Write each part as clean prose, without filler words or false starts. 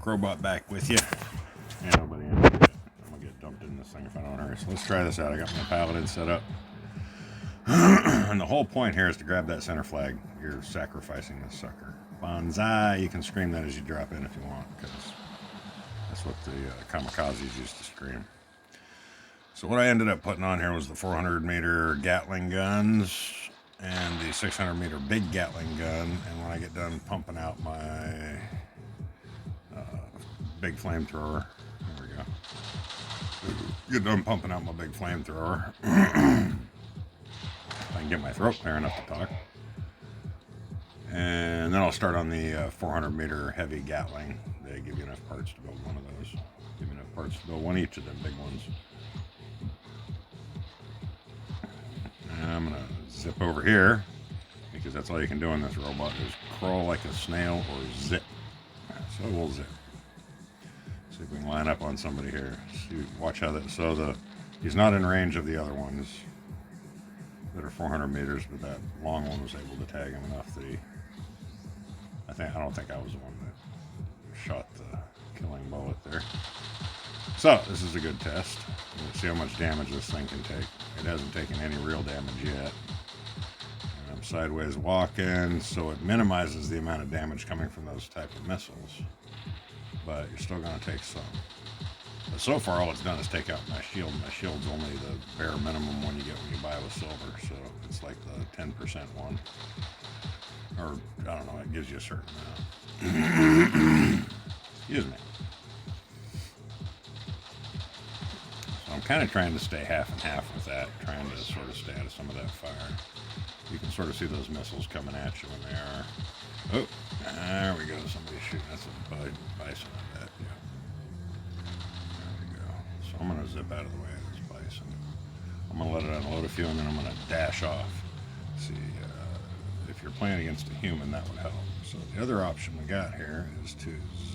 robot back with you. Yeah, nobody in yet. I'm gonna get dumped in this thing if I don't hurry. So let's try this out. I got my paladin set up. And the whole point here is to grab that center flag. You're sacrificing this sucker. Bonsai, you can scream that as you drop in if you want, because that's what the kamikazes used to scream. So what I ended up putting on here was the 400-meter Gatling guns and the 600-meter big Gatling gun. And when I get done pumping out my big flamethrower, there we go. Get done pumping out my big flamethrower. I can get my throat clear enough to talk. And then I'll start on the 400-meter heavy Gatling. They give you enough parts to build one of those. Give you enough parts to build one each of them big ones. And I'm going to zip over here, because that's all you can do in this robot is crawl like a snail or zip. So we'll zip. See if we can line up on somebody here. See, watch how that. So he's not in range of the other ones that are 400 meters, but that long one was able to tag him enough that I don't think I was the one that shot the killing bullet there. So this is a good test. Let's see how much damage this thing can take. It hasn't taken any real damage yet. And I'm sideways walking, so it minimizes the amount of damage coming from those type of missiles. But you're still going to take some. But so far, all it's done is take out my shield. My shield's only the bare minimum one you get when you buy with silver, so it's like the 10% one. Or, I don't know, it gives you a certain amount. Excuse me. So I'm kind of trying to stay half and half with that, trying to sort of stay out of some of that fire. You can sort of see those missiles coming at you when they are. Oh, there we go. Somebody's shooting. That's a bison, I bet. Yeah. So I'm going to zip out of the way of this bison. I'm going to let it unload a few, and then I'm going to dash off. See, if you're playing against a human, that would help. So the other option we got here is to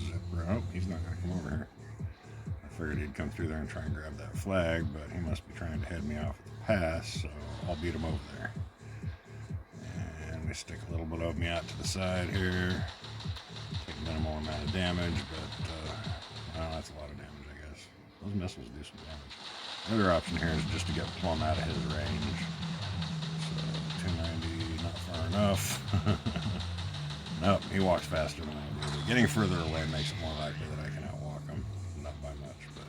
zip around. Oh, he's not going to come over here. I figured he'd come through there and try and grab that flag, but he must be trying to head me off at the pass, so I'll beat him over there. And we stick a little bit of me out to the side here. Take minimal amount of damage, but that's a lot of damage. Those missiles do some damage. The other option here is just to get plumb out of his range. So 290, not far enough. Nope, he walks faster than I do. Getting further away makes it more likely that I can outwalk him. Not by much, but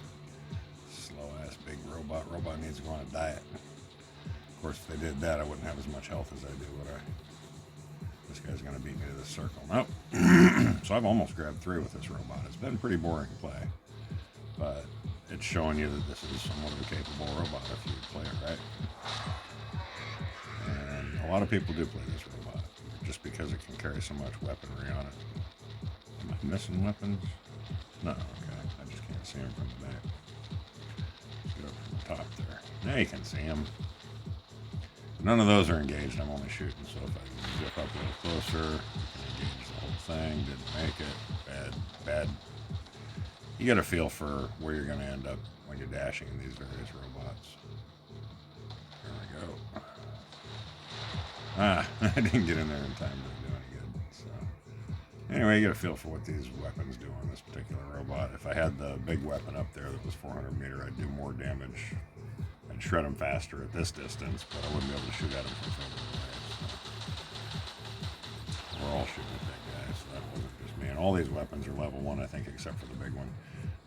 slow-ass big robot. Robot needs to go on a diet. Of course, if they did that, I wouldn't have as much health as I do, would I? This guy's going to beat me to this circle. Nope. So I've almost grabbed 3 with this robot. It's been pretty boring to play. But it's showing you that this is somewhat of a capable robot if you play it right. And a lot of people do play this robot just because it can carry so much weaponry on it. Am I missing weapons? No, okay. I just can't see them from the back. Let's get up from the top there. Now you can see them. None of those are engaged. I'm only shooting, so if I can zip up a little closer, I can engage the whole thing. Didn't make it. Bad. You get a feel for where you're going to end up when you're dashing in these various robots. There we go. I didn't get in there in time to do any good. So anyway, you get a feel for what these weapons do on this particular robot. If I had the big weapon up there that was 400 meter, I'd do more damage. I'd shred them faster at this distance, but I wouldn't be able to shoot at them from further away. So we're all shooting at that guy, so that wasn't just me. And all these weapons are level 1, I think, except for the big one.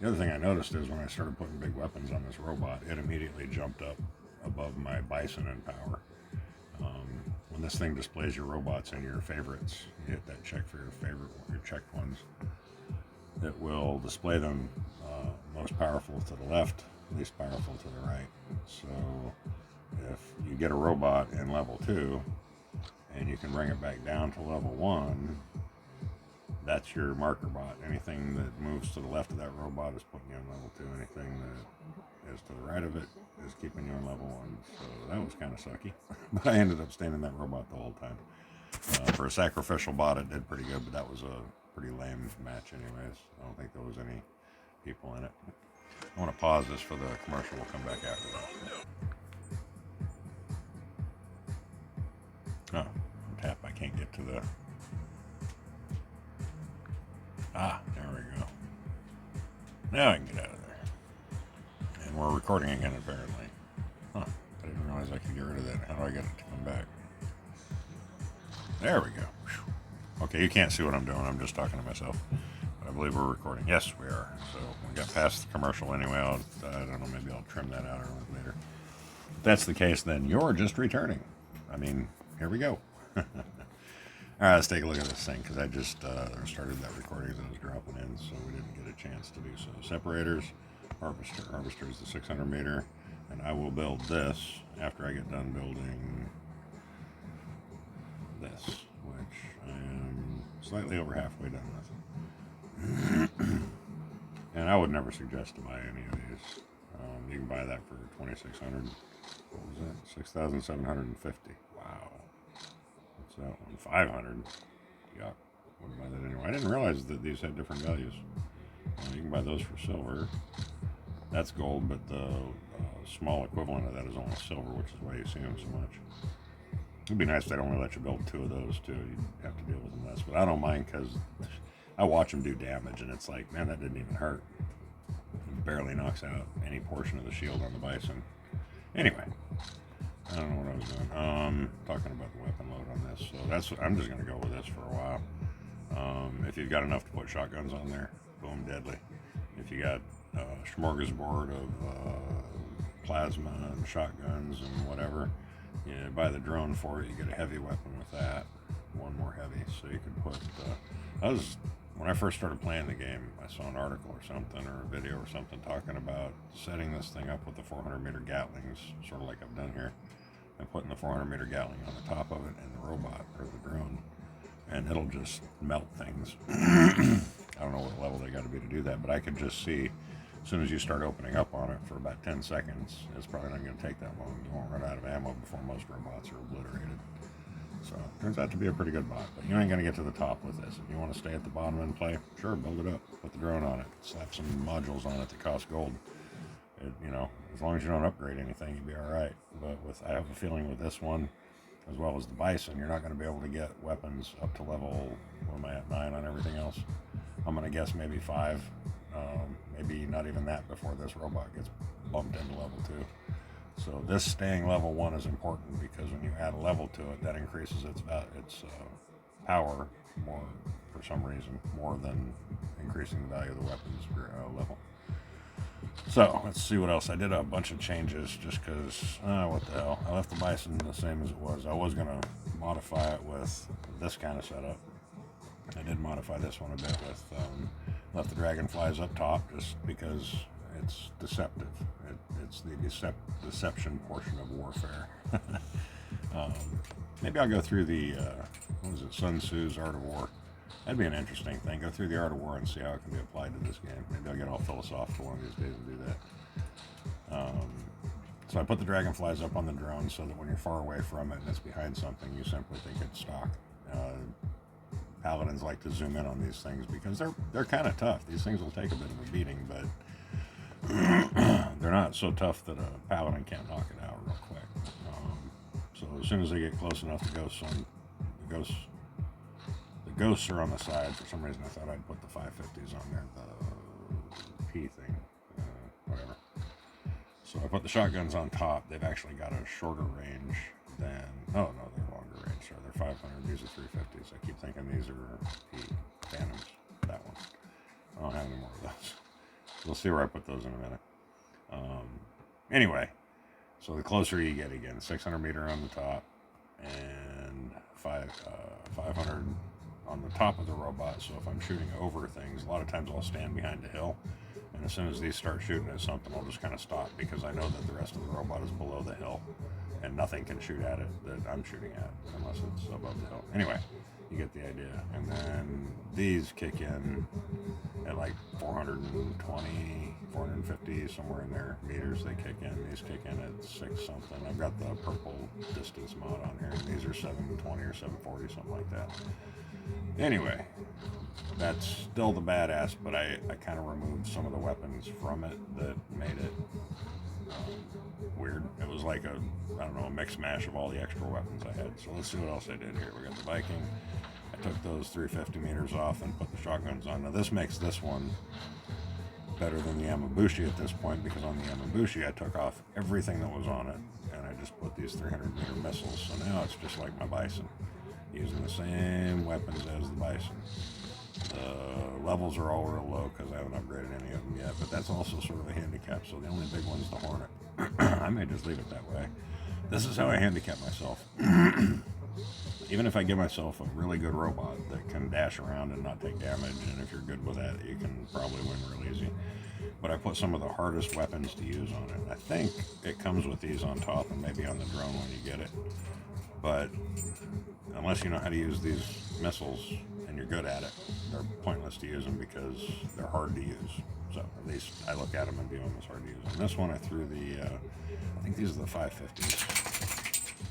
The other thing I noticed is when I started putting big weapons on this robot, it immediately jumped up above my bison in power. When this thing displays your robots and your favorites, you hit that check for your checked ones. It will display them most powerful to the left, least powerful to the right. So if you get a robot in level 2 and you can bring it back down to level 1, that's your marker bot. Anything that moves to the left of that robot is putting you on level 2. Anything that is to the right of it is keeping you on level 1. So that was kind of sucky. But I ended up staying in that robot the whole time. For a sacrificial bot, it did pretty good, but that was a pretty lame match anyways. I don't think there was any people in it. I want to pause this for the commercial. We'll come back after that. Oh, tap. I can't get to the... there we go. Now I can get out of there. And we're recording again, apparently. Huh. I didn't realize I could get rid of that. How do I get it to come back? There we go. Whew. Okay, you can't see what I'm doing. I'm just talking to myself. But I believe we're recording. Yes, we are. So we got past the commercial anyway. I don't know, maybe I'll trim that out or later. If that's the case, then you're just returning. I mean, here we go. All right, let's take a look at this thing, because I just started that recording as I was dropping in, so we didn't get a chance to do so. Separators, harvester. Harvester is the 600 meter, and I will build this after I get done building this, which I am slightly over halfway done with. And I would never suggest to buy any of these. You can buy that for $2,600. What was that? $6,750. Wow. What's that one? 500. Yuck. Wouldn't buy that anyway. I didn't realize that these had different values. You can buy those for silver. That's gold, but the small equivalent of that is only silver, which is why you see them so much. It'd be nice if they'd only let you build 2 of those too. You'd have to deal with them less, but I don't mind, because I watch them do damage, and it's like, man, that didn't even hurt. It barely knocks out any portion of the shield on the bison. Anyway, I don't know what I was doing. Talking about the weapon load on this, so I'm just going to go with this for a while. If you've got enough to put shotguns on there, boom, deadly. If you got a smorgasbord of plasma and shotguns and whatever, you buy the drone for it. You get a heavy weapon with that, one more heavy, so you can put. When I first started playing the game, I saw an article or something, or a video or something, talking about setting this thing up with the 400 meter Gatlings, sort of like I've done here, and putting the 400 meter Gatling on the top of it and the robot or the drone, and it'll just melt things. I don't know what level they got to be to do that, but I could just see, as soon as you start opening up on it for about 10 seconds, it's probably not going to take that long. You won't run out of ammo before most robots are obliterated. So it turns out to be a pretty good bot, but you ain't going to get to the top with this. If you want to stay at the bottom and play, sure, build it up. Put the drone on it. Slap some modules on it that cost gold. As long as you don't upgrade anything, you'll be all right. But I have a feeling with this one, as well as the bison, you're not going to be able to get weapons up to level, what am I at, 9 on everything else? I'm going to guess maybe 5. Maybe not even that before this robot gets bumped into level 2. So this staying level 1 is important, because when you add a level to it, that increases its power more, for some reason, more than increasing the value of the weapons level. So let's see what else. I did a bunch of changes just because, what the hell. I left the bison the same as it was. I was going to modify it with this kind of setup. I did modify this one a bit with, left the dragonflies up top just because it's deceptive. It's the deception portion of warfare. Maybe I'll go through the, Sun Tzu's Art of War. That'd be an interesting thing. Go through the Art of War and see how it can be applied to this game. Maybe I'll get all philosophical one of these days and do that. So I put the dragonflies up on the drone so that when you're far away from it and it's behind something, you simply think it's stock. Paladins like to zoom in on these things because they're kind of tough. These things will take a bit of a beating, but they're not so tough that a paladin can't knock it out real quick. So as soon as they get close enough, the ghosts are on the side. For some reason, I thought I'd put the 550s on there, the P thing, whatever. So I put the shotguns on top. They've actually got a shorter range than, they're longer range. Sorry, they're 500. These are 350s. I keep thinking these are P Phantoms. That one. I don't have any more of those. We'll see where I put those in a minute. Anyway, so the closer you get again, 600 meter on the top and 500 on the top of the robot. So if I'm shooting over things, a lot of times I'll stand behind a hill, and as soon as these start shooting at something, I'll just kind of stop because I know that the rest of the robot is below the hill and nothing can shoot at it that I'm shooting at unless it's above the hill. Anyway, you get the idea. And then these kick in at like 420, 450, somewhere in there meters they kick in. These kick in at 6 something. I've got the purple distance mod on here, and these are 720 or 740, something like that. Anyway, that's still the badass, but I kind of removed some of the weapons from it that made it weird. It was like a mix mash of all the extra weapons I had. So let's see what else I did here. We got the Viking. I took those 350 meters off and put the shotguns on. Now this makes this one better than the Yamabushi at this point, because on the Yamabushi I took off everything that was on it and I just put these 300 meter missiles. So now it's just like my Bison, using the same weapons as the Bison. The levels are all real low because I haven't upgraded any of them yet, but that's also sort of a handicap. So the only big one's the Hornet. I may just leave it that way. This is how I handicap myself. Even if I give myself a really good robot that can dash around and not take damage, and if you're good with that, you can probably win real easy. But I put some of the hardest weapons to use on it. I think it comes with these on top and maybe on the drone when you get it. But unless you know how to use these missiles and you're good at it, they're pointless to use them because they're hard to use. So at least I look at them and view them as hard to use. On this one I threw the, I think these are the 550s.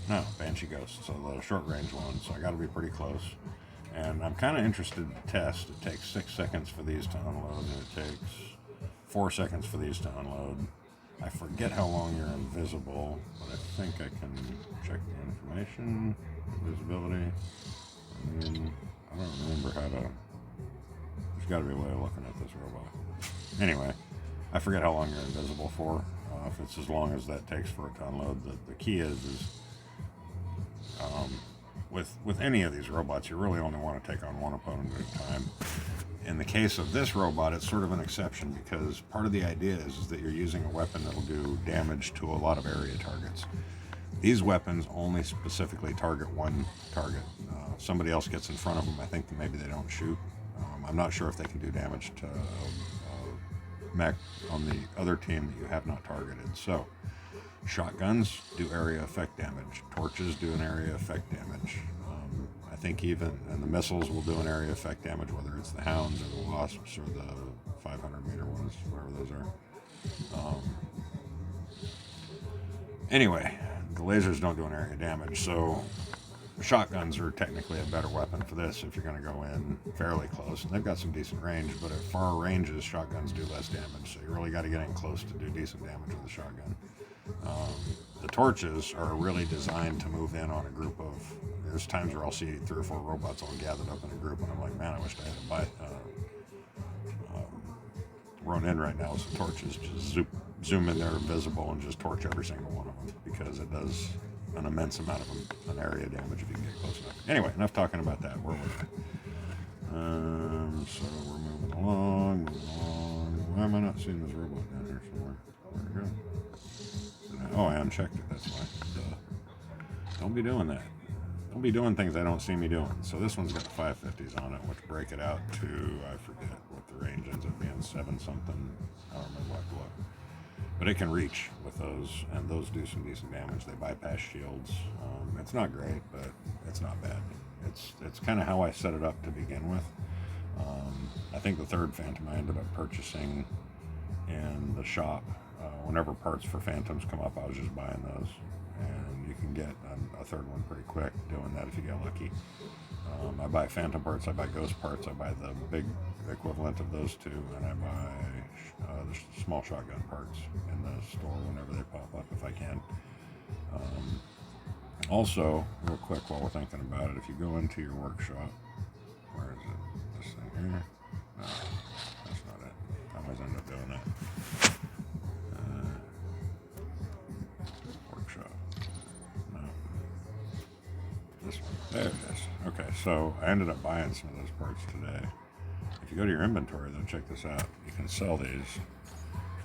No, Banshee Ghost, so the short range one, so I got to be pretty close. And I'm kind of interested to test. It takes 6 seconds for these to unload, and it takes 4 seconds for these to unload. I forget how long you're invisible, but I think I can check the information, visibility. I don't remember how to, there's got to be a way of looking at this robot. Anyway, I forget how long you're invisible for. If it's as long as that takes for it to unload. The key is with any of these robots, you really only want to take on one opponent at a time. In the case of this robot, it's sort of an exception because part of the idea is that you're using a weapon that'll do damage to a lot of area targets. These weapons only specifically target one target. Somebody else gets in front of them, I think maybe they don't shoot. I'm not sure if they can do damage to mech on the other team that you have not targeted. So shotguns do area effect damage. Torches do an area effect damage. I think and the missiles will do an area effect damage, whether it's the Hounds or the Wasps or the 500 meter ones, whatever those are. Anyway, the lasers don't do an area damage, so shotguns are technically a better weapon for this if you're going to go in fairly close. And they've got some decent range, but at far ranges, shotguns do less damage, so you really got to get in close to do decent damage with a shotgun. The torches are really designed to move in on a group of, there's times where I'll see 3 or 4 robots all gathered up in a group, and I'm like, man, I wish I had run in right now with some torches. Just zoom in there invisible and just torch every single one of them, because it does an immense amount of an area damage if you can get close enough. Anyway, enough talking about that. Where were we? So we're moving along. Why am I not seeing this robot down here somewhere? Where'd it go? Oh, I unchecked it, that's why. Don't be doing that. Don't be doing things I don't see me doing. So this one's got the 550s on it, which break it out to, I forget what the range ends up being, 7 something. I don't remember what. But it can reach with those, and those do some decent damage. They bypass shields. It's not great, but it's not bad. It's kind of how I set it up to begin with. I think the third Phantom I ended up purchasing in the shop. Whenever parts for Phantoms come up, I was just buying those. And you can get a third one pretty quick doing that if you get lucky. I buy Phantom parts, I buy Ghost parts, I buy the big equivalent of those two, and I buy the small shotgun parts in the store whenever they pop up if I can. Also, real quick while we're thinking about it, if you go into your workshop, where is it? This thing here? No, that's not it. I always end up doing that. Workshop. No. This one. There it is. Okay, so I ended up buying some of those parts today. If you go to your inventory, though, check this out. You can sell these.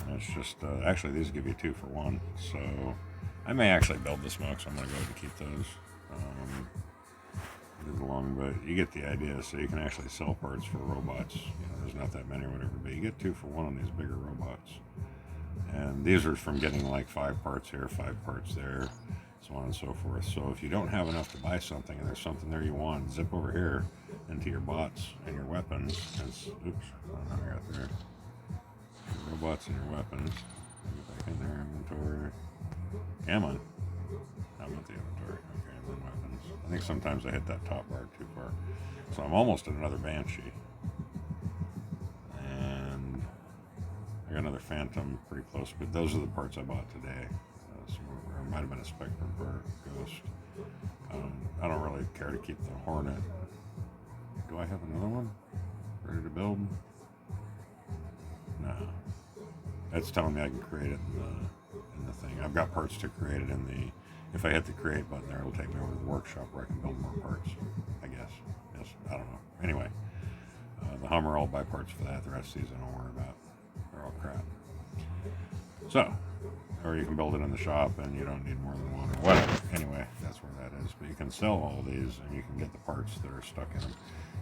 And it's just, actually, these give you 2 for 1. So I may actually build the smoke, so I'm going to go ahead and keep those. But you get the idea. So you can actually sell parts for robots. There's not that many or whatever, but you get 2 for 1 on these bigger robots. And these are from getting like 5 parts here, 5 parts there, so on and so forth. So if you don't have enough to buy something and there's something there you want, zip over here into your bots and your weapons. Oops, I don't know how I got there. Your robots and your weapons. Get back in there, inventory. Come on. How about the inventory? Okay, and then weapons. I think sometimes I hit that top bar too far. So I'm almost at another Banshee. And I got another Phantom pretty close, but those are the parts I bought today. Or it might have been a Spectrum for Ghost. I don't really care to keep the Hornet. Do I have another one ready to build? No, That's telling me I can create it in the thing. I've got parts to create it in the. If I hit the create button there, it'll take me over to the workshop where I can build more parts. I guess. Yes. I don't know. Anyway, the Hummer, I'll buy parts for that. The rest of these I don't worry about. They're all crap. So, or you can build it in the shop and you don't need more than one or whatever. Anyway, that's where that is. But you can sell all these and you can get the parts that are stuck in them.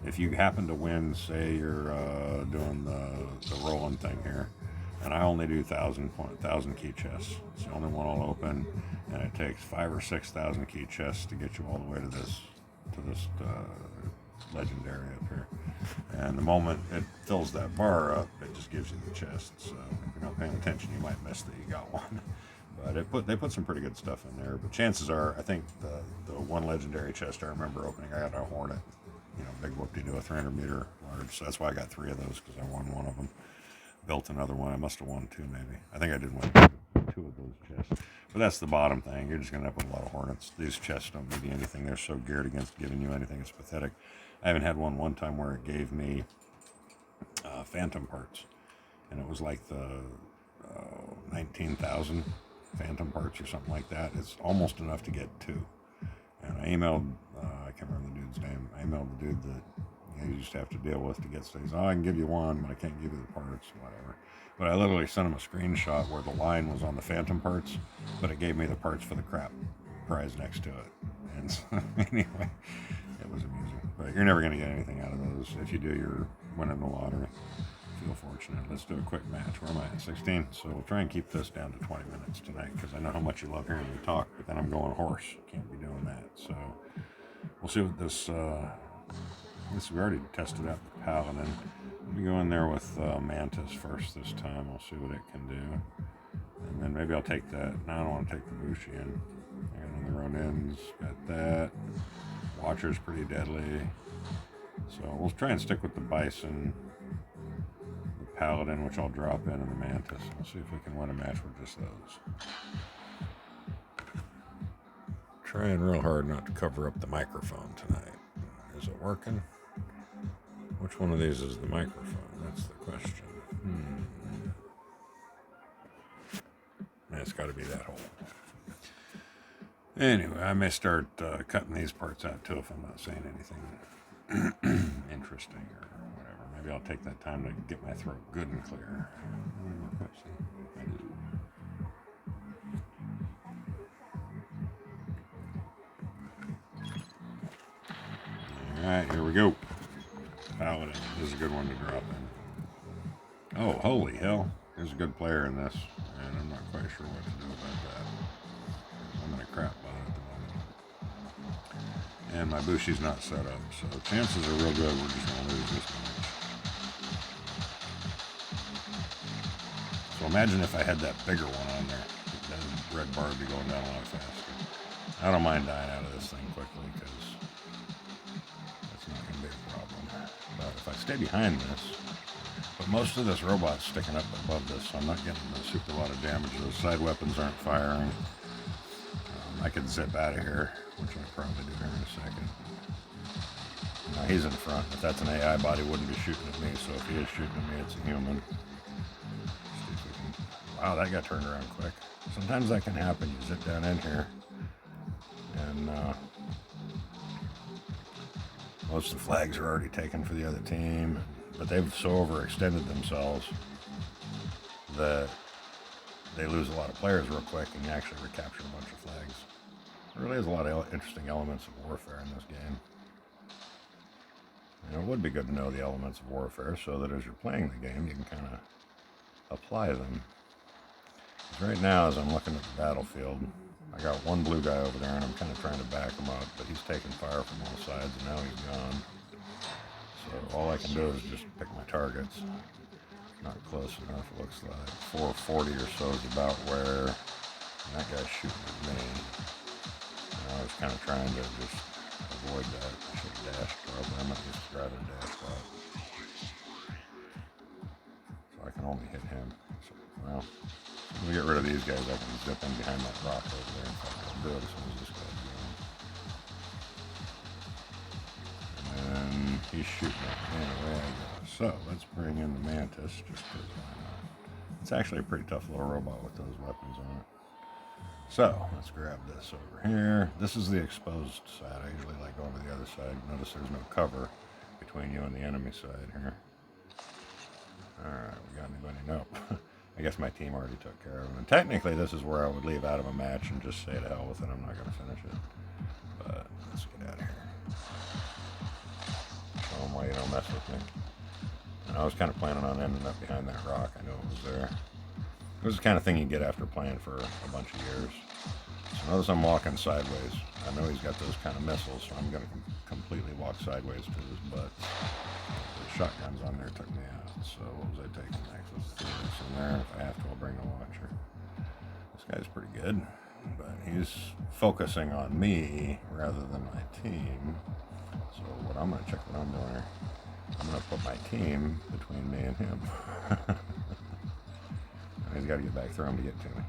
If you happen to win, say you're doing the rolling thing here, and I only do 1,000 key chests. It's the only one I'll open, and it takes 5,000 or 6,000 key chests to get you all the way to this legendary up here. And the moment it fills that bar up, it just gives you the chest. So if you're not paying attention, you might miss that you got one. But they put some pretty good stuff in there. But chances are, I think the one legendary chest I remember opening, I got a Hornet, big whoop-de-doo, a 300-meter large. So that's why I got 3 of those, because I won one of them. Built another one. I must have won 2 maybe. I think I did win 2 of those chests. But that's the bottom thing. You're just going to end up with a lot of Hornets. These chests don't give you anything. They're so geared against giving you anything. It's pathetic. I haven't had one time where it gave me Phantom parts. And it was like the 19,000 Phantom parts or something like that. It's almost enough to get 2. And I emailed, I can't remember the dude's name. I emailed the dude that you used to have to deal with to get things. Oh, I can give you one, but I can't give you the parts, whatever. But I literally sent him a screenshot where the line was on the Phantom parts, but it gave me the parts for the crap prize next to it. And so, anyway, it was amusing. But you're never going to get anything out of those. If you do, you're winning the lottery. Feel fortunate. Let's do a quick match. Where am I at? 16. So we'll try and keep this down to 20 minutes tonight, because I know how much you love hearing me talk, but then I'm going hoarse. Can't be doing that. So we'll see what this... we already tested out the Paladin. Let me go in there with Mantis first this time. We'll see what it can do. And then maybe I'll take that. No, I don't want to take the Bushi in. I got another Ronin's. Got that. Watcher's pretty deadly. So we'll try and stick with the Bison, the Paladin, which I'll drop in, and the Mantis. We'll see if we can win a match with just those. Trying real hard not to cover up the microphone tonight. Is it working? Which one of these is the microphone? That's the question. It's got to be that hole. Anyway, I may start cutting these parts out too if I'm not saying anything interesting or whatever. Maybe I'll take that time to get my throat good and clear. Alright, here we go. Paladin. This is a good one to drop in. Oh, holy hell. There's a good player in this, and I'm not quite sure what to do about that. I'm in a crap bot at the moment. And my Bushi's not set up, so chances are real good we're just going to lose this match. So imagine if I had that bigger one on there. That red bar would be going down a lot faster. I don't mind dying out of this thing quickly, because not going to be a problem. But if I stay behind this, but most of this robot's sticking up above this, so I'm not getting a super lot of damage. Those side weapons aren't firing. I could zip out of here, which I'll probably do here in a second. Now he's in front. If that's an AI bot, he wouldn't be shooting at me, so if he is shooting at me, it's a human. Wow, that got turned around quick. Sometimes that can happen. You zip down in here, and most of the flags are already taken for the other team, but they've so overextended themselves that they lose a lot of players real quick, and you actually recapture a bunch of flags. There really is a lot of interesting elements of warfare in this game. And it would be good to know the elements of warfare so that as you're playing the game, you can kind of apply them. Right now, as I'm looking at the battlefield, I got one blue guy over there, and I'm kind of trying to back him up, but he's taking fire from all sides, and now he's gone. So all I can do is just pick my targets. Not close enough, it looks like. 440 or so is about where that guy's shooting at me. And I was kind of trying to just avoid that. I should have dashed, probably. I'm not used to driving a dash bot. So I can only hit him. So, well, let me get rid of these guys. I can zip in behind that rock over there. In fact, I'll do it as soon as this guy's going. And He's shooting at me. Anyway, so let's bring in the Mantis, just because why not? It's actually a pretty tough little robot with those weapons on it. So let's grab this over here. This is the exposed side. I usually like going to the other side. Notice there's no cover between you and the enemy side here. Alright, we got anybody? Nope. I guess my team already took care of him. And technically this is where I would leave out of a match and just say to hell with it, I'm not going to finish it. But let's get out of here. Show them why you don't mess with me. And I was kind of planning on ending up behind that rock. I knew it was there. It was the kind of thing you get after playing for a bunch of years. So notice I'm walking sideways. I know he's got those kind of missiles, so I'm going to completely walk sideways to his butt. The shotguns on there took me out. So what was I taking next? Let's throw this in there. If I have to, I'll bring the launcher. This guy's pretty good, but he's focusing on me rather than my team. So what I'm going to check what I'm doing here. I'm going to put my team between me and him. He's got to get back through him to get to me.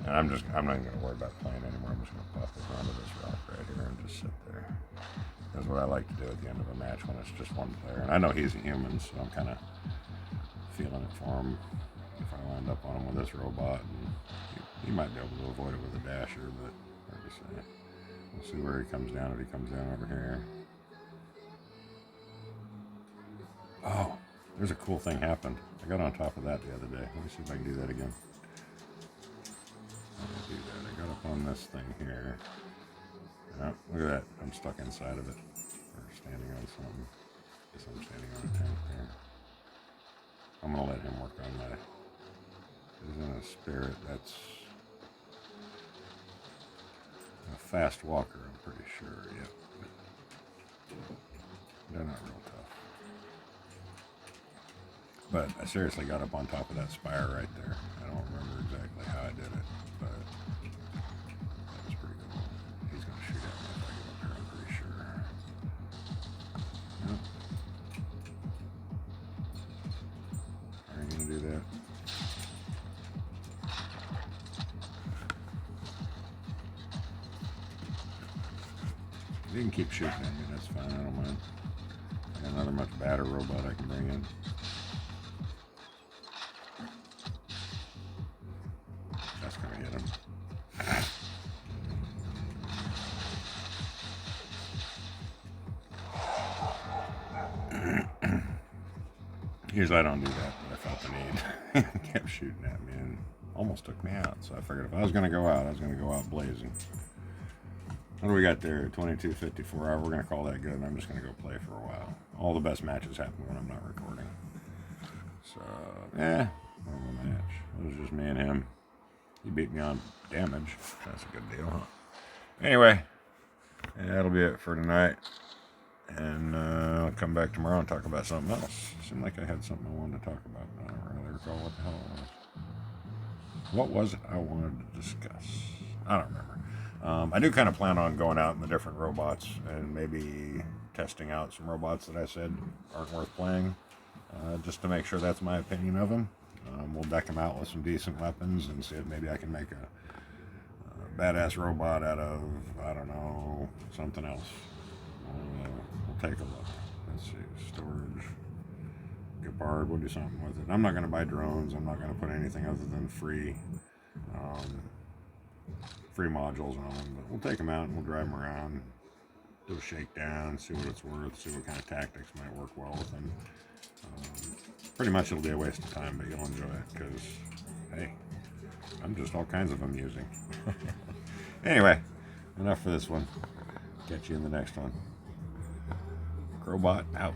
And I'm not even going to worry about playing anymore. I'm just going to pop this onto this rock right here and just sit there. That's what I like to do at the end of a match when it's just one player. And I know he's a human, so I'm kind of feeling it for him if I land up on him with this robot. And he might be able to avoid it with a dasher, but hard to say. We'll see where he comes down if he comes down over here. Oh, there's a cool thing happened. I got on top of that the other day. Let me see if I can do that again. I got up on this thing here. Oh, look at that. I'm stuck inside of it. Or standing on something. Guess I'm standing on a tank there. I'm going to let him work on that. He's in a spirit. That's a fast walker, I'm pretty sure. Yep. They're not real tough. But I seriously got up on top of that spire right there. I don't remember exactly how I did it, but that was pretty cool. He's going to shoot at me if I get up here, I'm pretty sure. Yep. Are you going to do that? You can keep shooting at me, that's fine, I don't mind. I got another much badder robot I can bring in. That's gonna hit him. Usually I don't do that, but I felt the need. He kept shooting at me and almost took me out. So I figured if I was gonna go out, I was gonna go out blazing. What do we got there? 22:54. We're gonna call that good. I'm just gonna go play for a while. All the best matches happen when I'm not recording. So yeah, normal match. It was just me and him. He beat me on damage. That's a good deal, huh? Anyway, that'll be it for tonight. And I'll come back tomorrow and talk about something else. Seemed like I had something I wanted to talk about, but I don't really recall what the hell it was. What was it I wanted to discuss? I don't remember. I do kind of plan on going out in the different robots and maybe testing out some robots that I said aren't worth playing, just to make sure that's my opinion of them. We'll deck them out with some decent weapons and see if maybe I can make a badass robot out of, I don't know, something else. We'll take a look. Let's see, storage, Gepard, we'll do something with it. I'm not going to buy drones. I'm not going to put anything other than free modules on them, but we'll take them out and we'll drive them around, do a shakedown, see what it's worth, see what kind of tactics might work well with them. Pretty much it'll be a waste of time, but you'll enjoy it because, hey, I'm just all kinds of amusing. Anyway, enough for this one. Catch you in the next one. Crowbot out.